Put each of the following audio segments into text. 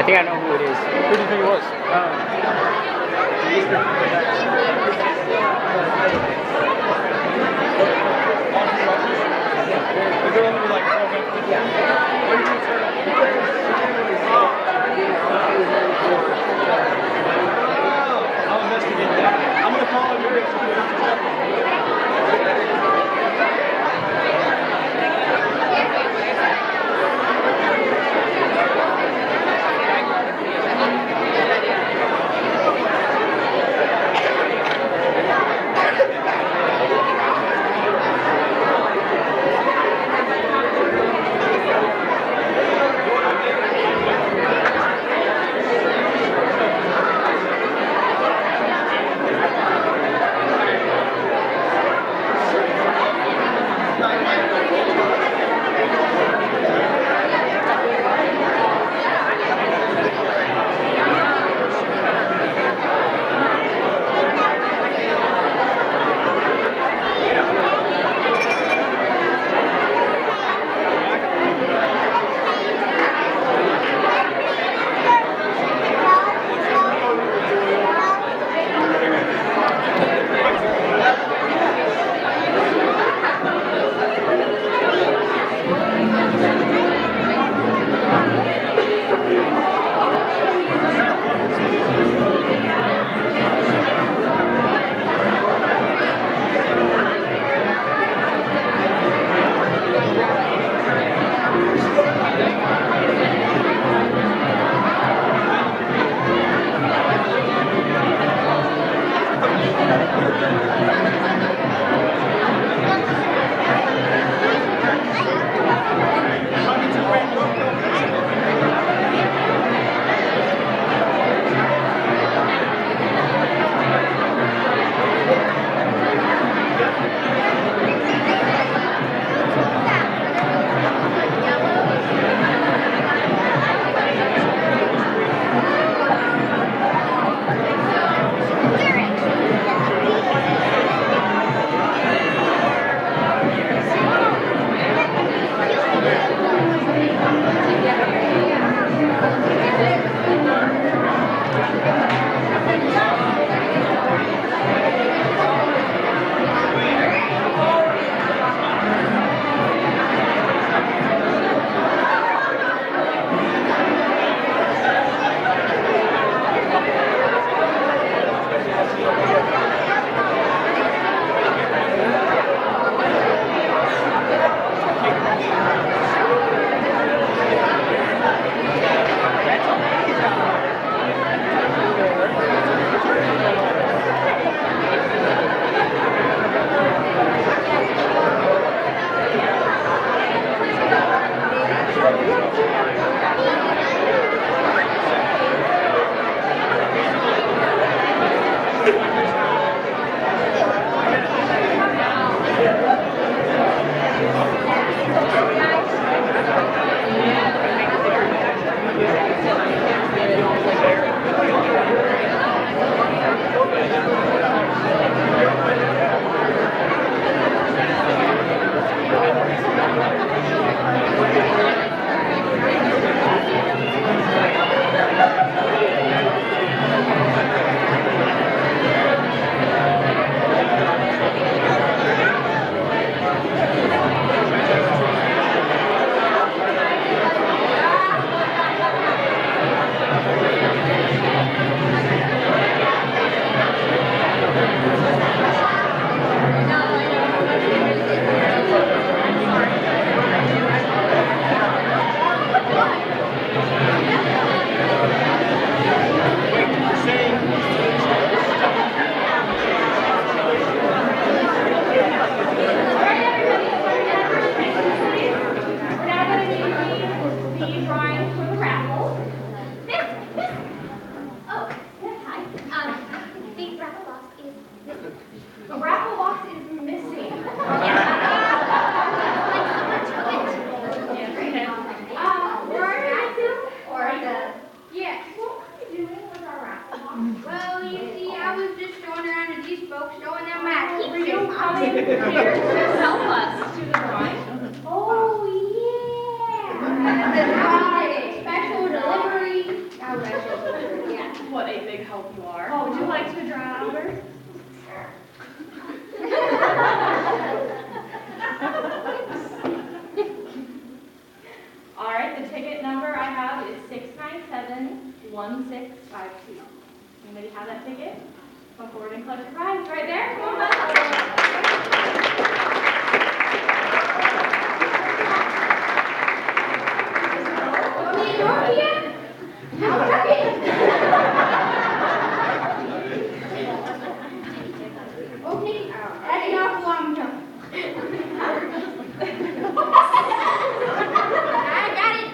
I think I know who it is. Who do you think it was? Is there only like I'll investigate that. I'm gonna call Help us. Oh, yeah. Special delivery. 2971652. Anybody have that ticket? Come forward and collect your prize right there. Come on. Okay, that's enough long jump. I got it.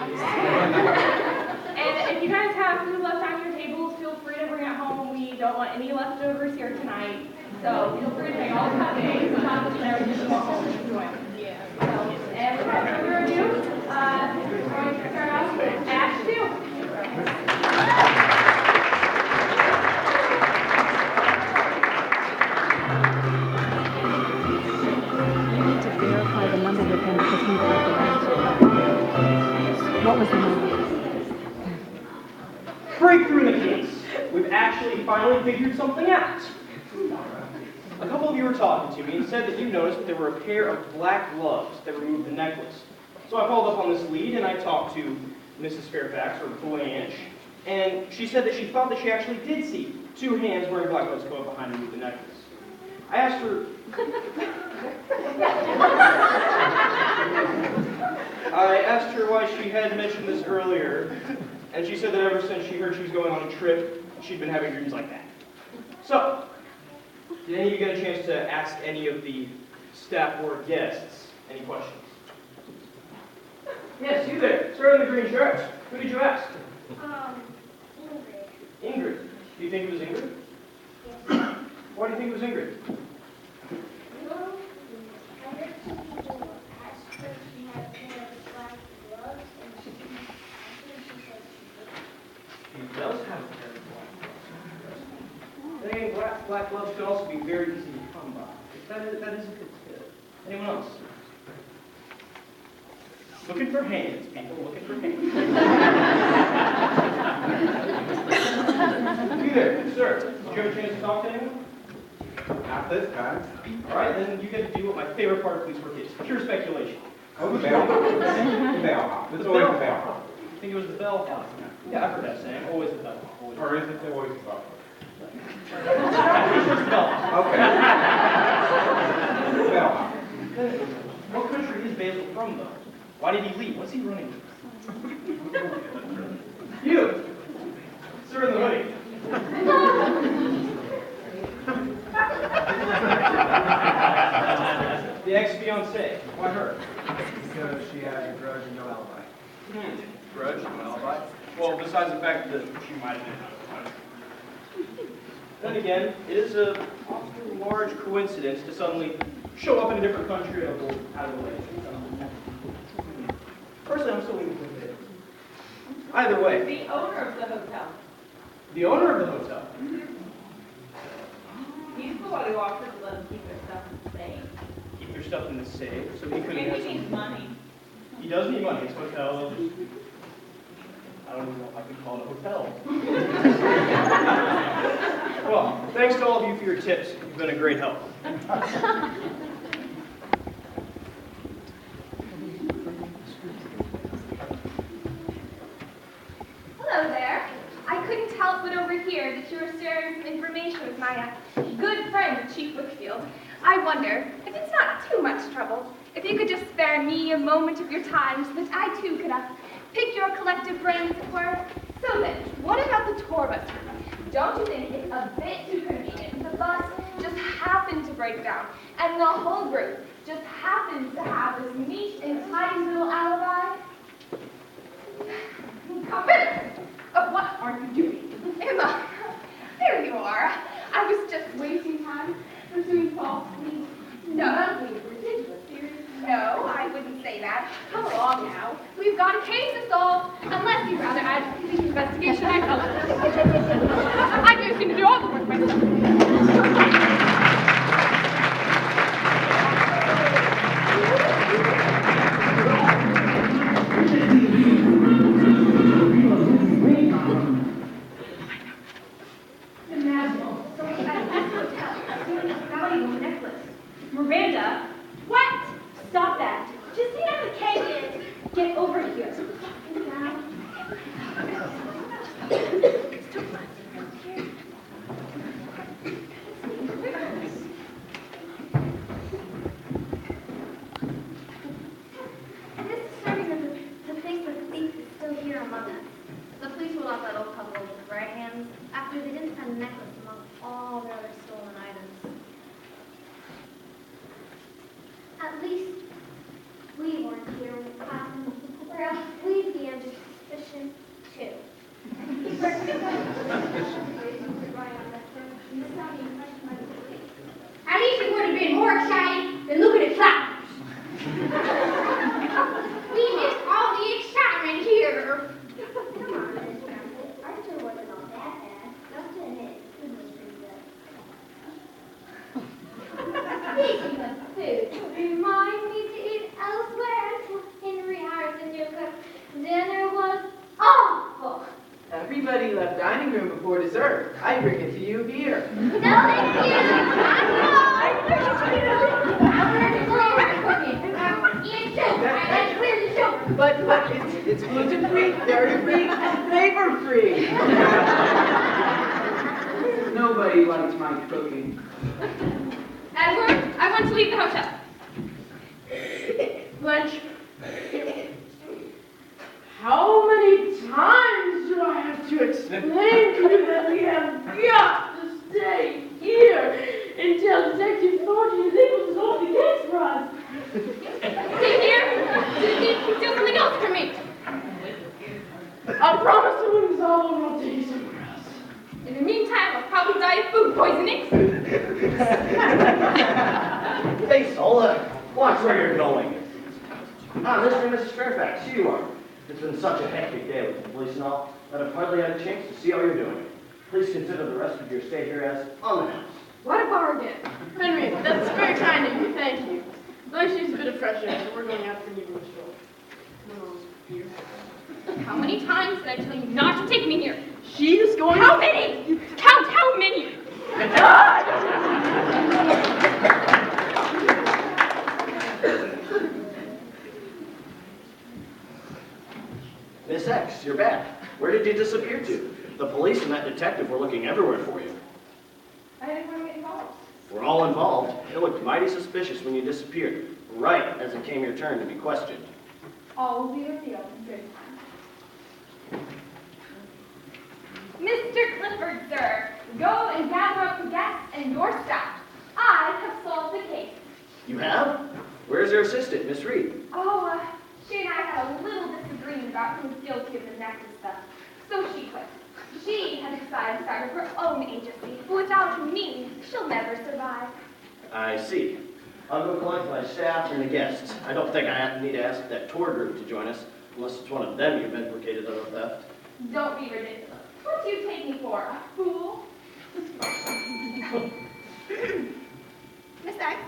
And if you guys have food left on your tables, feel free to bring it home. We don't want any leftovers here tonight. So feel free to take all the cupcakes and chocolates and everything you want home and enjoy. And without further ado, we're going to start off with Act 2. Verify the number with him because he authorized it. What was the number? Breakthrough in the case. We've actually finally figured something out. A couple of you were talking to me and said that you noticed that there were a pair of black gloves that removed the necklace. So I followed up on this lead and I talked to Mrs. Fairfax, or Blanche, and she said that she thought that she actually did see two hands wearing black gloves come up behind and remove the necklace. I asked her... I asked her why she had mentioned this earlier, and she said that ever since she heard she was going on a trip, she'd been having dreams like that. So, did any of you get a chance to ask any of the staff or guests any questions? Yes, you there, sir in the green shirt. Who did you ask? Ingrid. Ingrid. Do you think it was Ingrid? Yes. Why do you think it was Ingrid? Well, I heard some people ask her if she had a pair of black gloves, and she said she did. She does have a pair of black gloves. Then black gloves could also be very easy to come by. That is a good tip. Anyone else? Looking for hands, people. Looking for hands. You there, sir. Did you have a chance to talk to anyone? Not this time. All right, then you get to do what my favorite part of police work is: pure speculation. Oh, the bellhop. The bellhop. It's always the bellhop. I think it was the bellhop. Yeah, I've heard that saying. Always the bellhop. Always. Or is it always the bellhop? It's just the bellhop. Okay. The bellhop. What country is Basil from, though? Why did he leave? What's he running to? You! Sir in the hoodie. The ex-fiancée. Why her? Because she has a grudge and no alibi. Grudge, no alibi. Well, besides the fact that she might have been out of time. Then again, it is a often large coincidence to suddenly show up in a different country and go out of the way. Personally, I'm still waiting for it. Either way. The owner of the hotel. The owner of the hotel. He's the one who offered to let them keep their stuff in the safe. Keep your stuff in the safe, so he couldn't And have he needs money. He does need money. It's a hotel. I don't even know if I could call it a hotel. Well, thanks to all of you for your tips. You've been a great help. Hello there. I couldn't help but overhear that you were sharing some information with my good friend, Chief Wickfield. I wonder, if it's not too much trouble, if you could just spare me a moment of your time so that I too could pick your collective brains for. So then, what about the tour bus route? Don't you think it's a bit too convenient if the bus just happened to break down and the whole group just happens to have this neat and tidy little alibi? Come in. What are you doing? Emma, there you are. I was just wasting time pursuing false leads. No, ridiculous theories. No, I wouldn't say that. Come along now. We've got a case to solve. Unless you'd rather add to the investigation, I do seem to do all the work myself. Miranda, what? Stop that. Just see how the K is. Get over here. lost that old couple with right hands after they didn't find the necklace among all their other stolen items. At least we weren't here when it happened, or else we'd be under suspicion too. At least it would have been more exciting than looking at flowers. We missed all the excitement here. Come on, Miss Bradley. Our tour wasn't all that bad. Don't you admit, food was pretty good. Speaking of food, remind me to eat elsewhere. Henry Harrison, your cook. Dinner was awful. Everybody left dining room before dessert. I bring it to you here. No, thank you. But it's gluten-free, dairy-free, and flavor-free. Nobody likes my cooking. Edward, I want to leave the hotel. Lunch. How many times do I have to explain to you that we have got to stay here until Detective Thornton is able to solve the case for us? Stay here. Do something else for me. I promise to when it's all over, I'll take you somewhere else. In the meantime, I'll probably die of food poisoning. Hey, Sola, watch where you're going. Mr. and Mrs. Fairfax, here you are. It's been such a hectic day with the police and all that I've hardly had a chance to see how you're doing. Please consider the rest of your stay here as on the house. What a bargain. Henry, that's very kind of you, thank you. Nice use a bit of fresh air, so we're going out for an evening stroll. Here. How many times did I tell you not to take me here? She's going How many? Count how many? Miss X, you're back. Where did you disappear to? The police and that detective were looking everywhere for you. I didn't want to get involved. We're all involved. It looked mighty suspicious when you disappeared, right as it came your turn to be questioned. All will be revealed in good time. Mr. Clifford, sir, go and gather up the guests and your staff. I have solved the case. You have? Where's your assistant, Miss Reed? Oh, she and I had a little disagreement about who's guilty of the necklace stuff, so she quit. She has decided to start her own agency, but without me, she'll never survive. I see. I'll go collect my staff and the guests. I don't think I need to ask that tour group to join us, unless it's one of them you've implicated in the theft. Don't be ridiculous. What do you take me for, a fool? Miss X,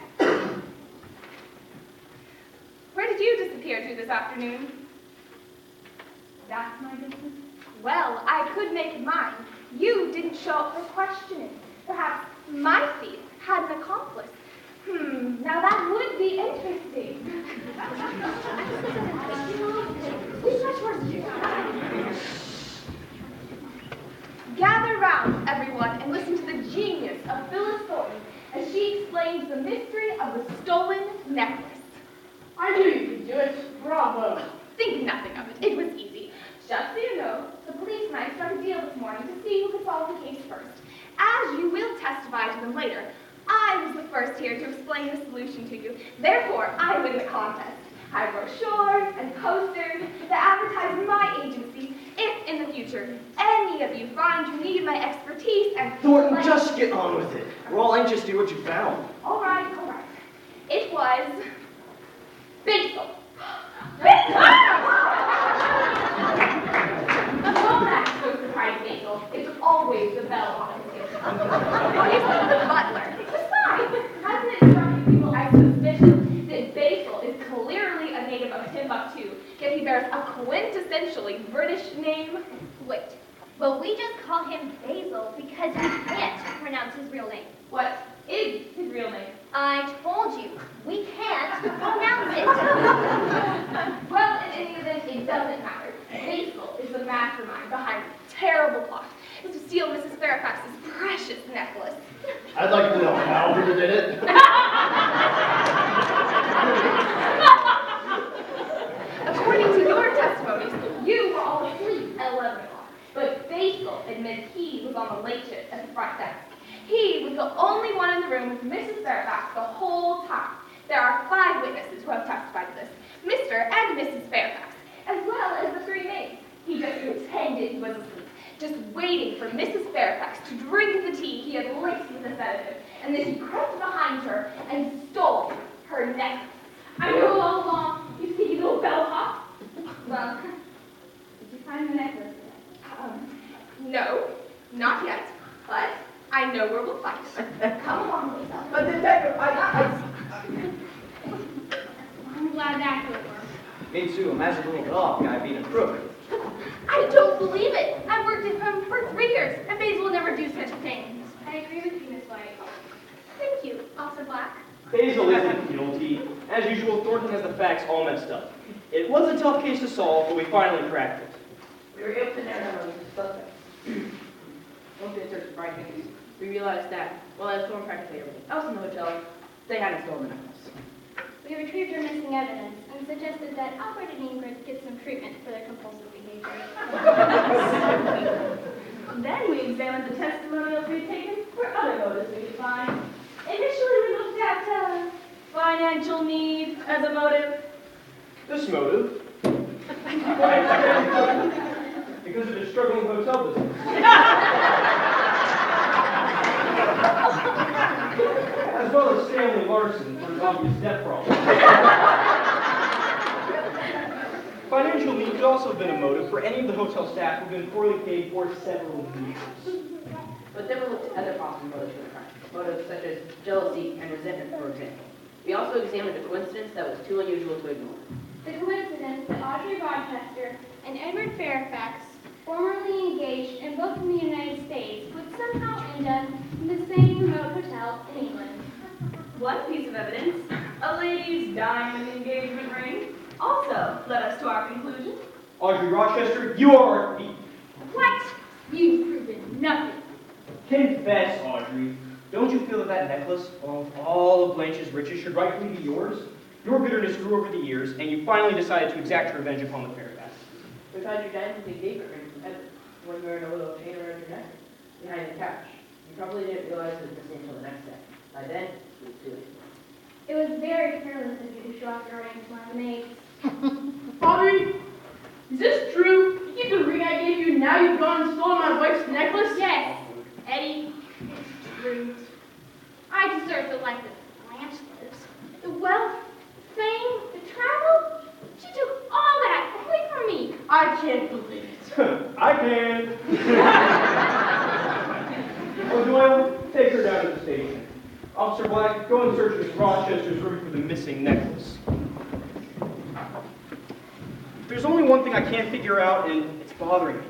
where did you disappear to this afternoon? That's my business. Well, I could make it mine. You didn't show up for questioning. Perhaps my thief had an accomplice. Now that would be interesting. Gather round, everyone, and listen to the genius of Phyllis Thornton as she explains the mystery of the stolen necklace. I knew you could do it. Bravo. Think nothing of it. It was easy. Just so you know, the police and I struck a deal this morning to see who could solve the case first. As you will testify to them later, I was the first here to explain the solution to you. Therefore, I win the contest. I have brochures and posters that advertise my agency if, in the future, any of you find you need my expertise and... Thornton, just get on with it. We're all anxious to hear what you found. All right. It was... basil. Don't act so surprised, Basil. It's always the bell on his ear. He's the butler. Besides, hasn't it struck people as suspicious that Basil is clearly a native of Timbuktu, yet he bears a quintessentially British name? Wait. Well, we just call him Basil because we can't pronounce his real name. What is his real name? I told you, we can't pronounce it. Well, in any event, it doesn't matter. Basil is the mastermind behind the terrible plot. It's to steal Mrs. Fairfax's precious necklace. I'd like to know how he did it. According to your testimonies, you were all asleep at 11 o'clock. But admits he was on the late shift at the front desk. He was the only one in the room with Mrs. Fairfax the whole time. There are 5 witnesses who have testified to this, Mr. and Mrs. Fairfax, as well as the 3 maids. He just pretended he was asleep, just waiting for Mrs. Fairfax to drink the tea he had laced with a sedative, and then he crept behind her and stole her necklace. I knew all along, you sneaky little bellhop. Well, Did you find the necklace yet? no, not yet, but I know where we'll find it. Come along, Lisa. But Detective, I'm glad that could work. Me too, imagine a little dog guy being a crook. I don't believe it. I've worked with him for 3 years, and Basil will never do such a thing. I agree with you, Miss White. Thank you, Officer Black. Basil isn't guilty. As usual, Thornton has the facts all messed up. It was a tough case to solve, but we finally cracked it. we were able to narrow down the suspect. Once we searched the briefings, we realized that, while I had stolen practically everything else in the hotel, they hadn't stolen the necklace. We retrieved your missing evidence and suggested that Albert and Ingrid get some treatment for their compulsive behavior. Then we examined the testimonials we had taken for other motives we could find. Initially, we looked at financial need as a motive. This motive, because of his struggling hotel business. As well as Stanley Larson for his obvious debt problem. Financial need could also have been a motive for any of the hotel staff who've been poorly paid for several years. But then we looked at other possible motives for the crime. Motives such as jealousy and resentment, for example. We also examined a coincidence that was too unusual to ignore. The coincidence that Audrey Rochester and Edward Fairfax, formerly engaged in both in the United States, would somehow end up in the same remote hotel in England. One piece of evidence, a lady's diamond engagement ring, also led us to our conclusion. Audrey Rochester, you are a thief. What? You've proven nothing. Confess, Audrey. Don't you feel that that necklace, along with all of Blanche's riches, should rightfully be yours? Your bitterness grew over the years, and you finally decided to exact revenge upon the Fairfaxes. We found your diamond engagement ring from Edward, one wearing a little chain around your neck, behind the couch. You probably didn't realize it was missing until the next day. By then, it was too late. It was very careless of you to show off your ring to one of the maids. Bobby, is this true? You get the ring I gave you, and now you've gone and stolen my wife's necklace? Yes, Eddie, it's true. I deserve the life that Blanche lives. The wealth, fame, the travel. She took all that away from me. I can't believe it. I can. Oh, Doyle, take her down to the station. Officer Black, go and search Miss Rochester's room for the missing necklace. There's only one thing I can't figure out, and it's bothering me.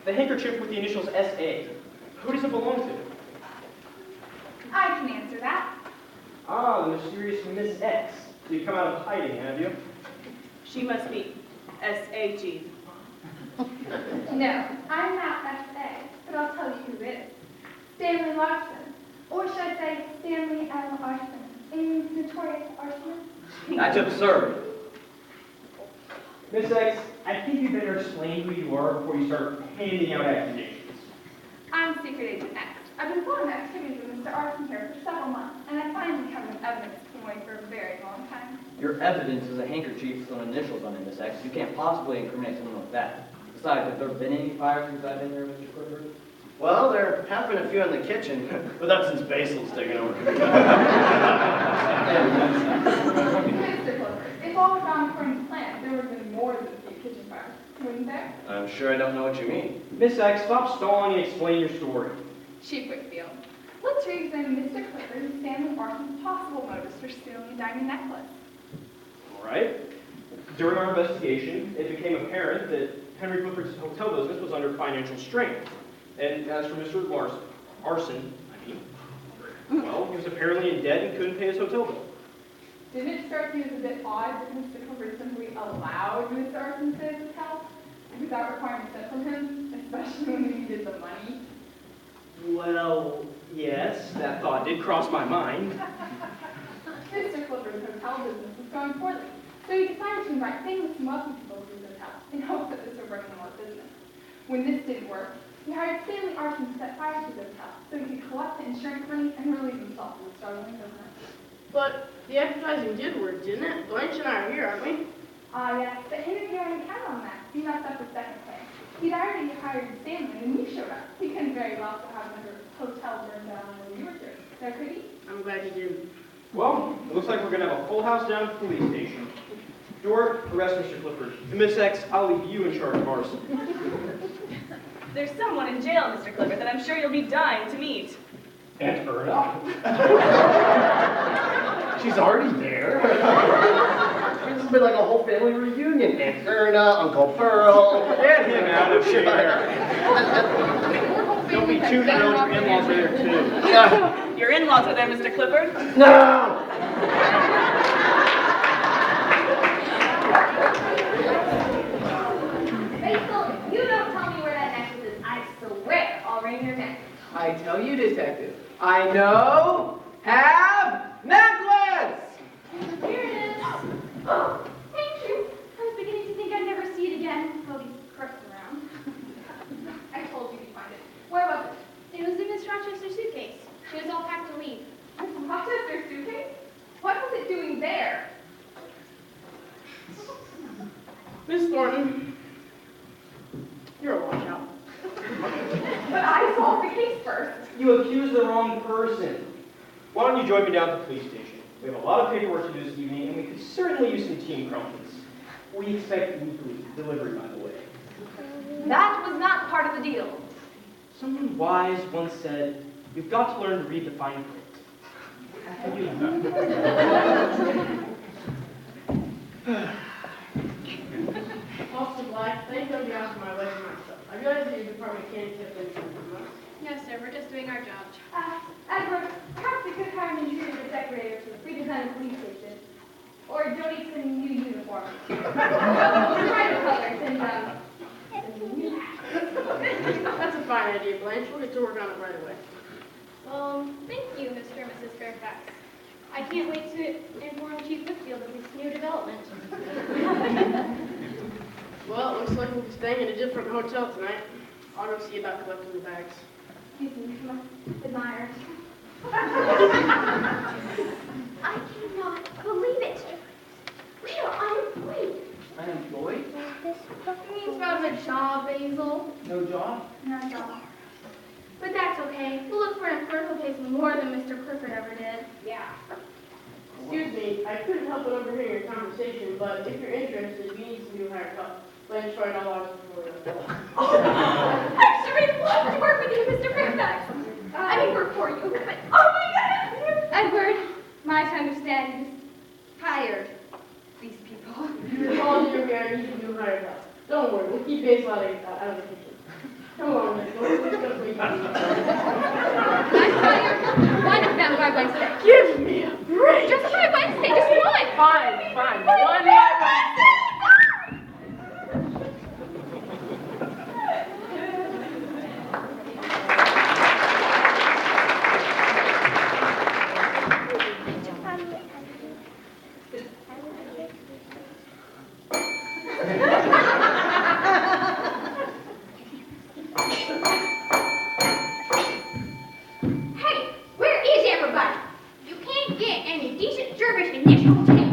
The handkerchief with the initials S.A. Who does it belong to? I can answer that. Ah, the mysterious Miss X. So you've come out of hiding, have you? She must be S.A.G. No, I'm not S.A., but I'll tell you who is. Stanley Larson. Or should I say Stanley L. Larson, a notorious arsonist? That's absurd. Miss X, I think you better explain who you are before you start handing out accusations. I'm Secret Agent X. I've been following activities of Mr. Arson here for several months, and I finally have an evidence point for a very long time. Your evidence is a handkerchief with some initials on it, Miss X. You can't possibly incriminate someone with that. Besides, have there been any fires since I've been there, Mr. Clifford? Well, there have been a few in the kitchen, but that's since Basil's taken over. Mr. Clifford, if all were gone according to plan, there would have been more than a few kitchen fires, wouldn't there? I'm sure I don't know what you mean. Miss X, stop stalling and explain your story. Chief Whitfield, let's re-examine Mr. Clifford and Stanley Larson's possible motives for stealing the diamond necklace. All right. During our investigation, it became apparent that Henry Clifford's hotel business was under financial strain. And as for Mr. Arson, well, he was apparently in debt and couldn't pay his hotel bill. Didn't it strike you as a bit odd that Mr. Clifford simply allowed Mr. Arson to stay at his house without requiring consent from him, especially when he needed the money? Well, yes, that thought did cross my mind. Mr. Clifford's hotel business was going poorly, so he decided to invite famous and wealthy people to his hotel in hopes that this would bring him more business. When this didn't work, He hired Stanley Arson to set fire to this house so he could collect the insurance money and relieve himself from the struggling business. But the advertising did work, didn't it? Blanche and I are here, aren't we? Yes, but him and Gary didn't count on that. He messed up his second plan. He'd already hired Stanley when you showed up. He couldn't very well have another hotel burned down when you were here. So could he? I'm glad he didn't. Well, it looks like we're going to have a full house down at the police station. Door, arrest Mr. Clifford. And Miss X, I'll leave you in charge of arson. There's someone in jail, Mr. Clifford, that I'm sure you'll be dying to meet. Aunt Erna? She's already there. This has been like a whole family reunion. Aunt Erna, Uncle Pearl. Get him out of here. Don't be too thrilled, your in-laws are there too. Your in-laws are there, Mr. Clifford. No! Basil, you don't tell me where that necklace is. I swear I'll wring your neck. I tell you, detective, I know, have, necklace! Here it is. Oh, thank you. I was beginning to think I'd never see it again. All these crooks around. I told you to find it. Where was it? It was in Miss Rochester's suitcase. She was all packed to leave. Rochester's suitcase? What was it doing there? Miss Thornton, you're a washout. But I solved the case first. You accused the wrong person. Why don't you join me down at the police station? We have a lot of paperwork to do this evening, and we could certainly use some team crumpets. We expect weekly delivery, by the way. That was not part of the deal. Someone wise once said, you've got to learn to read the fine print. Officer Black, thank you on behalf of my wife and myself. I realize that your department can't accept anything from us. Yes, sir. We're just doing our job. Edward, perhaps we could hire an interior decorator to redesign the police station. Or donate some new uniforms. Brighter colors and new hats. That's a fine idea, Blanche. We'll get to work on it right away. Well, thank you, Mr. and Mrs. Fairfax. I can't wait to inform Chief Whitfield of this new development. Well, it looks like we'll be staying in a different hotel tonight. I'll go see about collecting the bags. Excuse me, my admirers. I cannot believe it. We are unemployed. Unemployed? It means about a job, Basil. No job? No job. But that's okay. We'll look for an firm who pays more than Mr. Clifford ever did. Yeah. Excuse me, I couldn't help but overhear your conversation, but if you're interested, we need some new haircut. Blanche tried all ours before you. I sure would love to work with you, Mr. Fairfax. I mean, work for you, but oh my goodness! Edward, my understanding is hired these people. You're all your hair, you need a new haircut. Don't worry, we'll keep Basil out of the kitchen. Come on, Miss Thornton, let's go for you. I'm hired one of them by Wednesday. Give me a break! Just by Wednesday, just one! Fine, fine. One by Wednesday. Hey, where is everybody? You can't get any decent service in this hotel.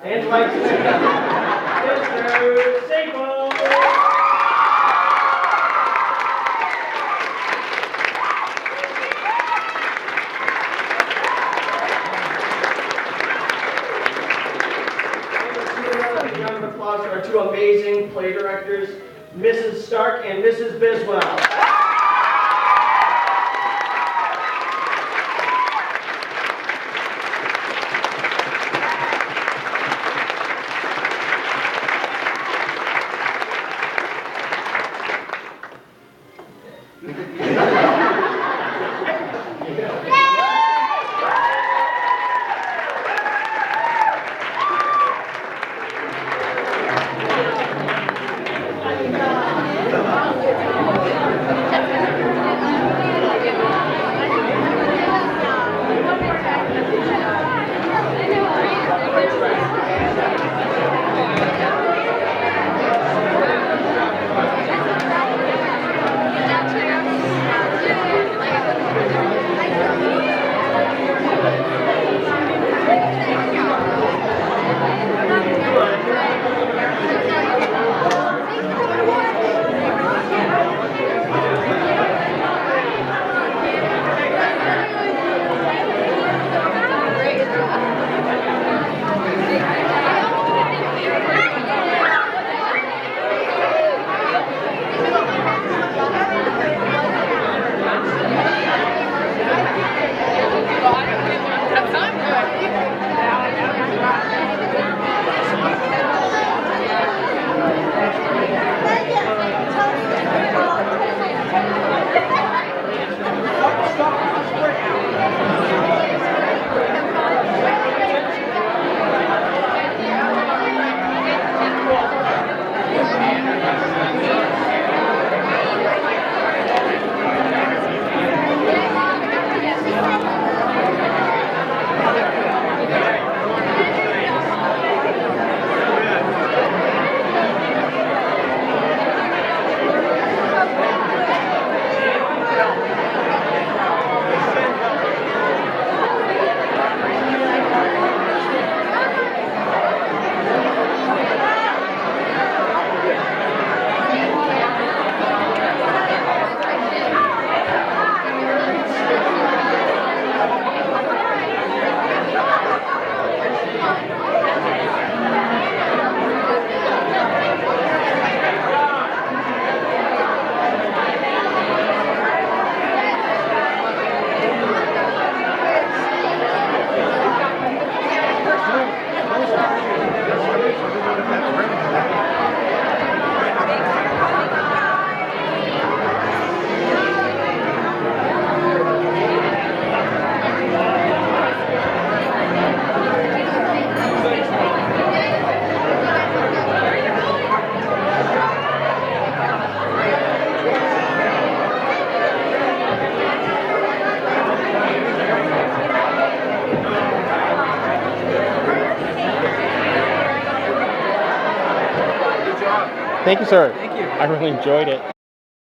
And like Mr. Sabo. Round of applause for our two amazing play directors, Mrs. Stark and Mrs. Biswell. Thank you, sir. Thank you. I really enjoyed it.